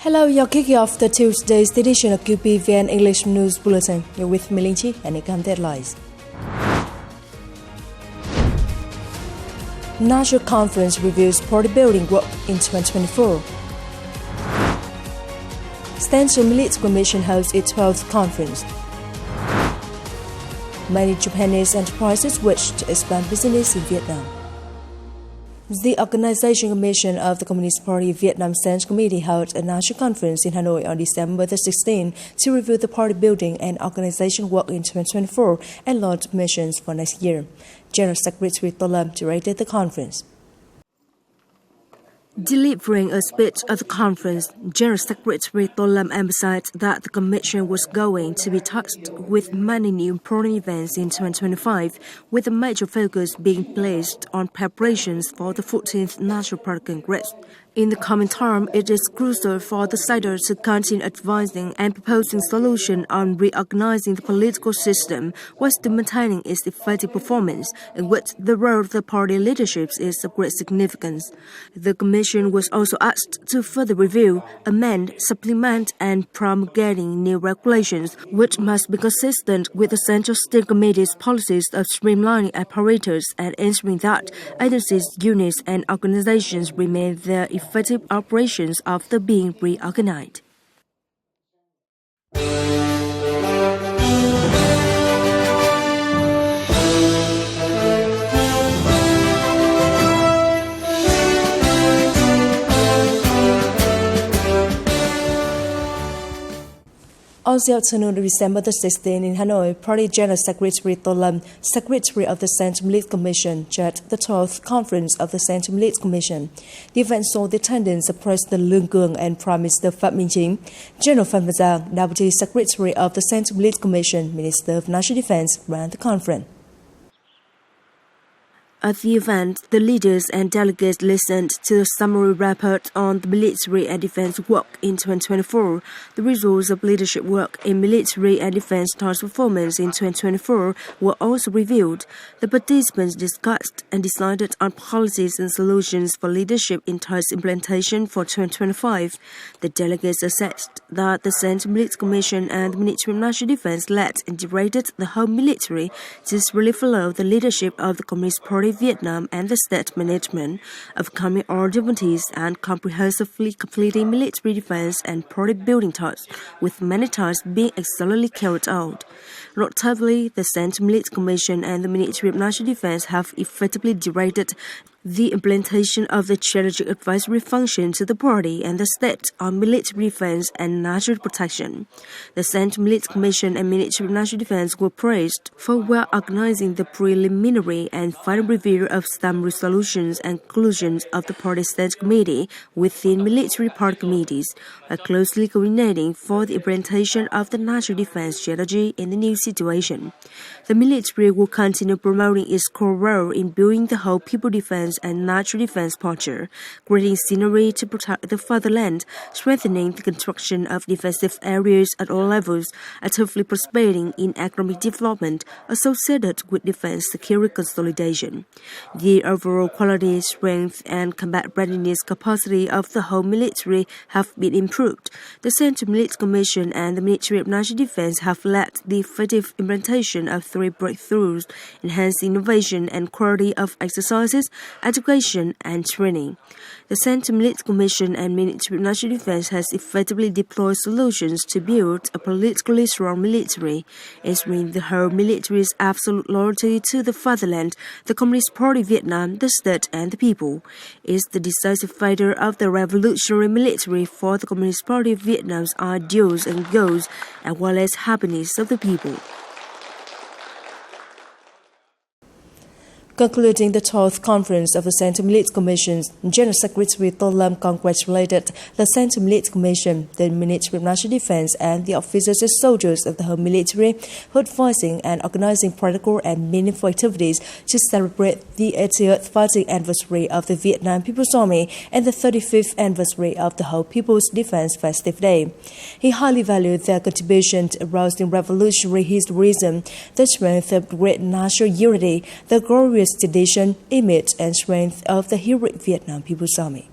Hello, you're kicking off the Tuesday's edition of QPVN English News Bulletin. You're with Milinchi and Ikam Headlines. National Conference reviews party building work in 2024. Central Military Commission holds its 12th conference. Many Japanese enterprises wish to expand business in Vietnam. The Organization Commission of the Communist Party of Vietnam Central Committee held a national conference in Hanoi on December the 16th to review the party building and organization work in 2024 and launch missions for next year. General Secretary To Lam directed the conference. Delivering a speech at the conference, General Secretary To Lam emphasized that the Commission was going to be tasked with many new important events in 2025, with a major focus being placed on preparations for the 14th National Party Congress. In the coming term, it is crucial for the sector to continue advising and proposing solutions on reorganizing the political system whilst maintaining its effective performance, in which the role of the party leadership is of great significance. The Commission was also asked to further review, amend, supplement, and promulgating new regulations, which must be consistent with the Central Steering Committee's policies of streamlining apparatus and ensuring that agencies, units, and organizations remain their effective operations after being reorganized. On the afternoon of December the 16th in Hanoi, Party General Secretary To Lam, Secretary of the Central Military Commission, chaired the 12th Conference of the Central Military Commission. The event saw the attendance of President Lương Cường and Prime Minister Phạm Minh Chính, General Phan Văn Giang, Deputy Secretary of the Central Military Commission, Minister of National Defense, ran the conference. At the event, the leaders and delegates listened to the summary report on the military and defense work in 2024. The results of leadership work in military and defense task performance in 2024 were also reviewed. The participants discussed and decided on policies and solutions for leadership in task implementation for 2025. The delegates assessed that the Central Military Commission and the Ministry of National Defense led and directed the whole military to really follow the leadership of the Communist Party of Vietnam and the state management, overcoming all difficulties and comprehensively completing military defense and party building tasks, with many tasks being excellently carried out. Notably, the Central Military Commission and the Ministry of National Defense have effectively directed the implementation of the strategic advisory function to the party and the state on military defense and national protection. The Central Military Commission and Ministry of National Defense were praised for well organizing the preliminary and final review of some resolutions and conclusions of the party state committee within military party committees, while closely coordinating for the implementation of the national defense strategy in the new situation. The military will continue promoting its core role in building the whole people defense and natural defense posture, creating scenery to protect the fatherland, strengthening the construction of defensive areas at all levels, actively participating in economic development associated with defense security consolidation. The overall quality, strength, and combat readiness capacity of the whole military have been improved. The Central Military Commission and the Ministry of National Defense have led the effective implementation of 3 breakthroughs, enhancing innovation and quality of exercises, education, and training. The Central Military Commission and Ministry of National Defense has effectively deployed solutions to build a politically strong military, ensuring the whole military's absolute loyalty to the fatherland, the Communist Party of Vietnam, the state, and the people. Is the decisive fighter of the revolutionary military for the Communist Party of Vietnam's ideals and goals, as well as happiness of the people. Concluding the 12th Conference of the Central Military Commission, General Secretary To Lam congratulated the Central Military Commission, the Ministry of National Defense, and the officers and soldiers of the whole military who are advising and organizing practical and meaningful activities to celebrate the 80th fighting anniversary of the Vietnam People's Army and the 35th anniversary of the whole People's Defense Festive Day. He highly valued their contribution to arousing revolutionary heroism, the strength of great national unity, the glorious tradition, image, and strength of the heroic Vietnam People's Army.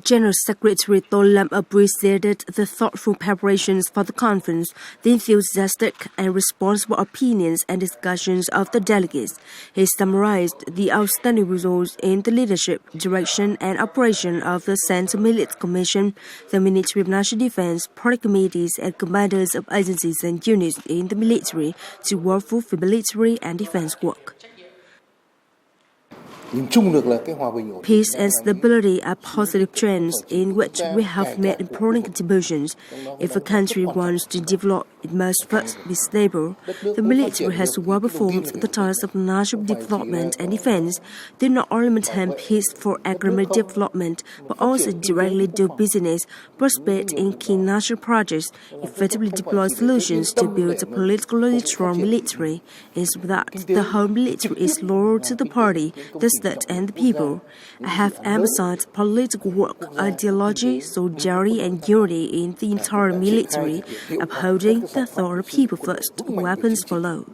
General Secretary Tôn Lâm appreciated the thoughtful preparations for the conference, the enthusiastic and responsible opinions and discussions of the delegates. He summarized the outstanding results in the leadership, direction, and operation of the Central Military Commission, the Ministry of National Defense, party committees, and commanders of agencies and units in the military to work for military and defense work. Peace and stability are positive trends in which we have made important contributions. If a country wants to develop, it must first be stable. The military has well performed the tasks of national development and defense. They not only maintain peace for economic development, but also directly do business, participate in key national projects, effectively deploy solutions to build a politically strong military. It's that the whole military is loyal to the party, the state, and the people. I have emphasized political work, ideology, solidarity, and unity in the entire military, upholding the authority of people first, weapons follow.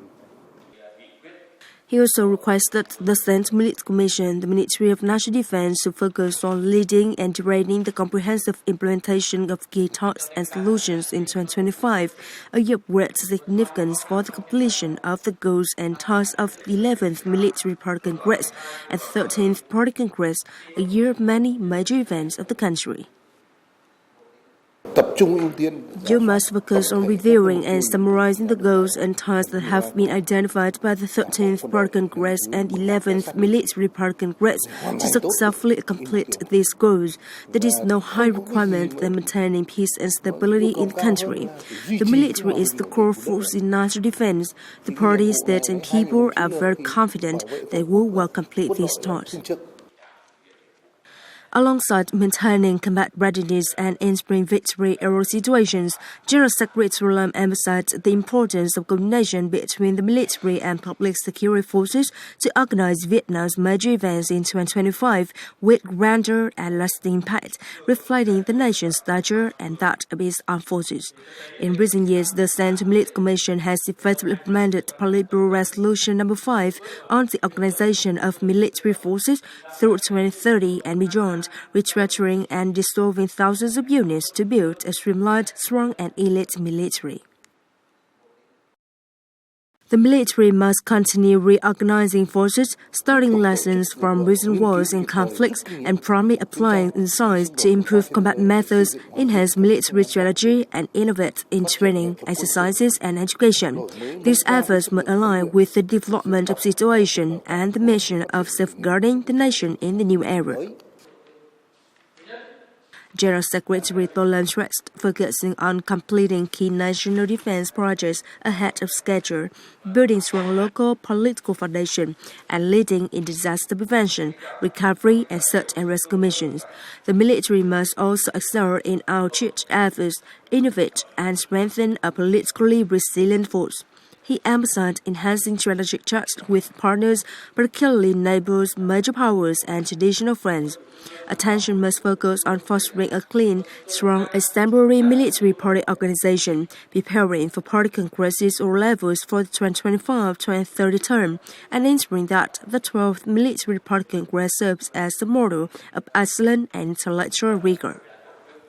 He also requested the Central Military Commission, the Ministry of National Defense, to focus on leading and directing the comprehensive implementation of key tasks and solutions in 2025, a year of great significance for the completion of the goals and tasks of the 11th Military Party Congress and 13th Party Congress, a year of many major events of the country. You must focus on reviewing and summarizing the goals and tasks that have been identified by the 13th Party Congress and 11th Military Party Congress to successfully complete these goals. There is no higher requirement than maintaining peace and stability in the country. The military is the core force in national defense. The party, state, and people are very confident they will well complete these tasks. Alongside maintaining combat readiness and ensuring victory in all situations, General Secretary Lam emphasized the importance of coordination between the military and public security forces to organize Vietnam's major events in 2025 with grander and lasting impact, reflecting the nation's stature and that of its armed forces. In recent years, the Central Military Commission has effectively implemented Politburo Resolution No. 5 on the organization of military forces through 2030 and beyond, restructuring and dissolving thousands of units to build a streamlined, strong, and elite military. The military must continue reorganizing forces, studying lessons from recent wars and conflicts, and promptly applying insights to improve combat methods, enhance military strategy, and innovate in training, exercises, and education. These efforts must align with the development of situation and the mission of safeguarding the nation in the new era. General Secretary Tôn Lâm stressed focusing on completing key national defense projects ahead of schedule, building strong local political foundation, and leading in disaster prevention, recovery, and search and rescue missions. The military must also excel in outreach efforts, innovate, and strengthen a politically resilient force. He emphasized enhancing strategic trust with partners, particularly neighbors, major powers, and traditional friends. Attention must focus on fostering a clean, strong, exemplary military party organization, preparing for party congresses or levels for the 2025-2030 term, and ensuring that the 12th Military Party Congress serves as the model of excellence and intellectual rigor.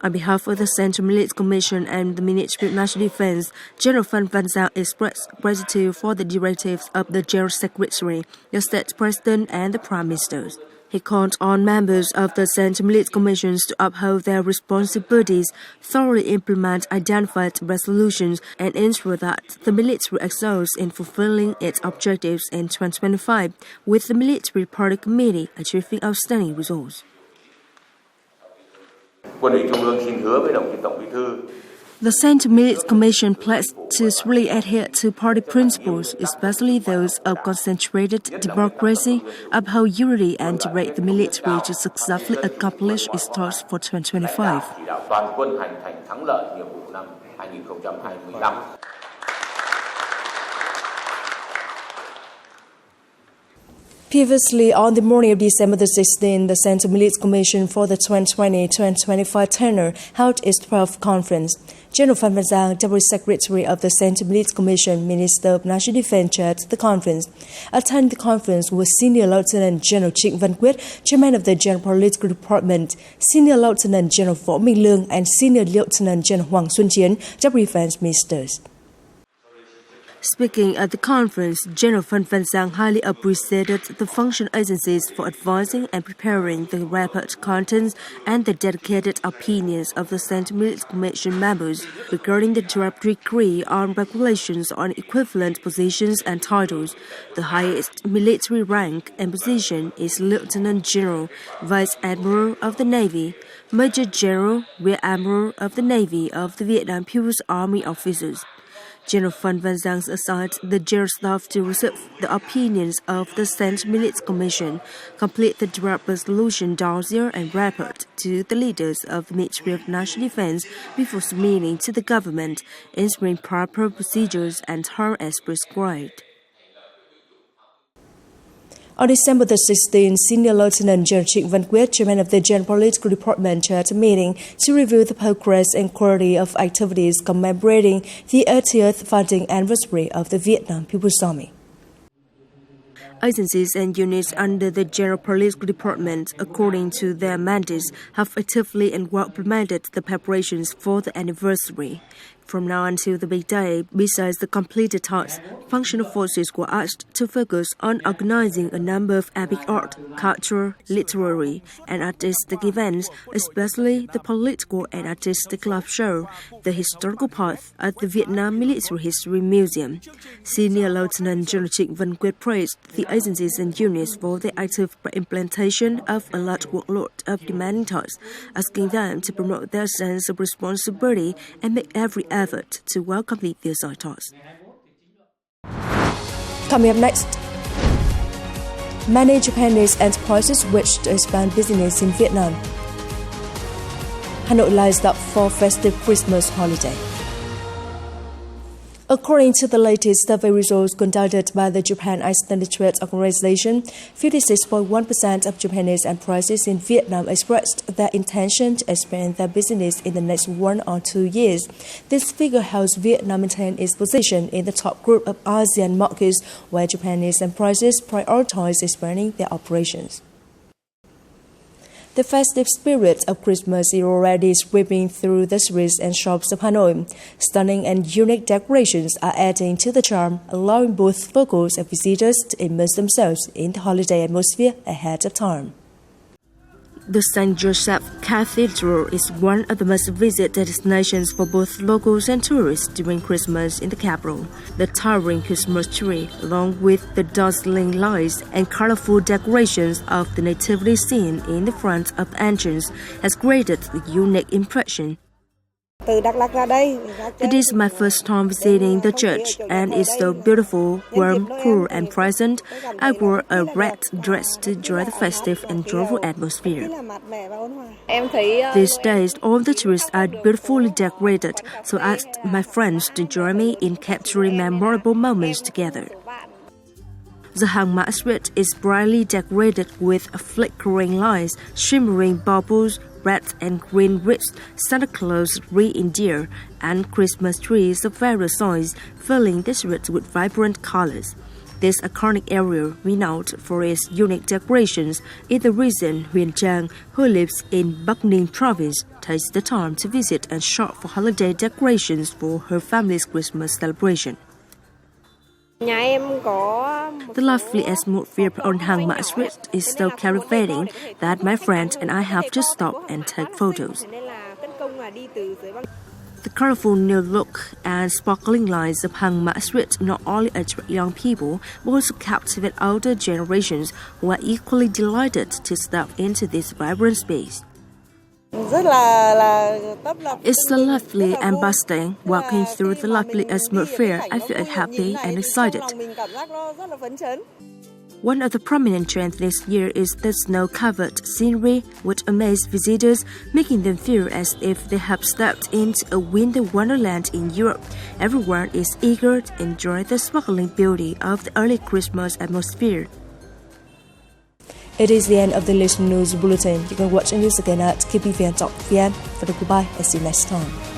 On behalf of the Central Military Commission and the Ministry of National Defense, General Phan Van Giao expressed gratitude for the directives of the General Secretary, the State President, and the Prime Ministers. He called on members of the Central Military Commissions to uphold their responsibilities, thoroughly implement identified resolutions, and ensure that the military excels in fulfilling its objectives in 2025, with the Military Party Committee achieving outstanding results. The Central Military Commission pledged to strictly adhere to party principles, especially those of concentrated democracy, uphold unity, and direct the military to successfully accomplish its tasks for 2025. Previously, on the morning of December the 16th, the Central Millets Commission for the 2020-2025 tenure held its 12th conference. General Phan Van Giang, Deputy Secretary of the Central Millets Commission, Minister of National Defense, chaired the conference. Attending the conference was Senior Lieutenant General Trịnh Văn Quyết, Chairman of the General Political Department, Senior Lieutenant General Võ Minh Lương, and Senior Lieutenant General Hoàng Xuân Chiến, Deputy Defense Ministers. Speaking at the conference, General Phan Van Giang highly appreciated the function agencies for advising and preparing the report contents and the dedicated opinions of the Central Millets Commission members regarding the draft decree on regulations on equivalent positions and titles. The highest military rank and position is Lieutenant General, Vice Admiral of the Navy, Major General, Rear Admiral of the Navy of the Vietnam People's Army officers. General Phan Van Giang assigned the General Staff to receive the opinions of the Central Millets Commission, complete the draft resolution dossier and report to the leaders of the Ministry of National Defense before submitting to the government, ensuring proper procedures and terms as prescribed. On December the 16th, Senior Lieutenant General Trịnh Văn Quyết, Chairman of the General Political Department, chaired a meeting to review the progress and quality of activities commemorating the 80th founding anniversary of the Vietnam People's Army. Agencies and units under the General Political Department, according to their mandates, have actively and well implemented the preparations for the anniversary. From now until the big day, besides the completed tasks, functional forces were asked to focus on organizing a number of epic art, cultural, literary, and artistic events, especially the political and artistic live show, the historical path at the Vietnam Military History Museum. Senior Lieutenant General Trịnh Văn Quyết praised the agencies and units for the active implementation of a large workload of demanding tasks, asking them to promote their sense of responsibility and make every effort to well complete their side tasks. Coming up next, many Japanese enterprises wish to expand business in Vietnam. Hanoi lights up for festive Christmas holiday. According to the latest survey results conducted by the Japan Iceland Trade Organization, 56.1% of Japanese enterprises in Vietnam expressed their intention to expand their business in the next 1 or 2 years. This figure helps Vietnam maintain its position in the top group of ASEAN markets where Japanese enterprises prioritize expanding their operations. The festive spirit of Christmas is already sweeping through the streets and shops of Hanoi. Stunning and unique decorations are adding to the charm, allowing both locals and visitors to immerse themselves in the holiday atmosphere ahead of time. The St. Joseph Cathedral is one of the most visited destinations for both locals and tourists during Christmas in the capital. The towering Christmas tree, along with the dazzling lights and colorful decorations of the nativity scene in the front of the entrance, has created a unique impression. It is my first time visiting the church, and it's so beautiful, warm, cool, and pleasant. I wore a red dress to enjoy the festive and joyful atmosphere. These days, all the trees are beautifully decorated, so I asked my friends to join me in capturing memorable moments together. The Hang Ma Street is brightly decorated with flickering lights, shimmering bubbles, red and green wreaths, Santa Claus reindeer, and Christmas trees of various sizes, filling the streets with vibrant colors. This iconic area, renowned for its unique decorations, is the reason Huyền Trang, who lives in Bắc Ninh province, takes the time to visit and shop for holiday decorations for her family's Christmas celebration. The lovely atmosphere on Hang Ma Street is so captivating that my friend and I have to stop and take photos. The colorful new look and sparkling lights of Hang Ma Street not only attract young people, but also captivate older generations who are equally delighted to step into this vibrant space. It's so lovely and bustling. Walking through the lovely atmosphere, I feel happy and excited. One of the prominent trends this year is the snow-covered scenery, which amazes visitors, making them feel as if they have stepped into a winter wonderland in Europe. Everyone is eager to enjoy the sparkling beauty of the early Christmas atmosphere. It is the end of the latest news bulletin. You can watch the news again at QPVN.vn. For the goodbye and see you next time.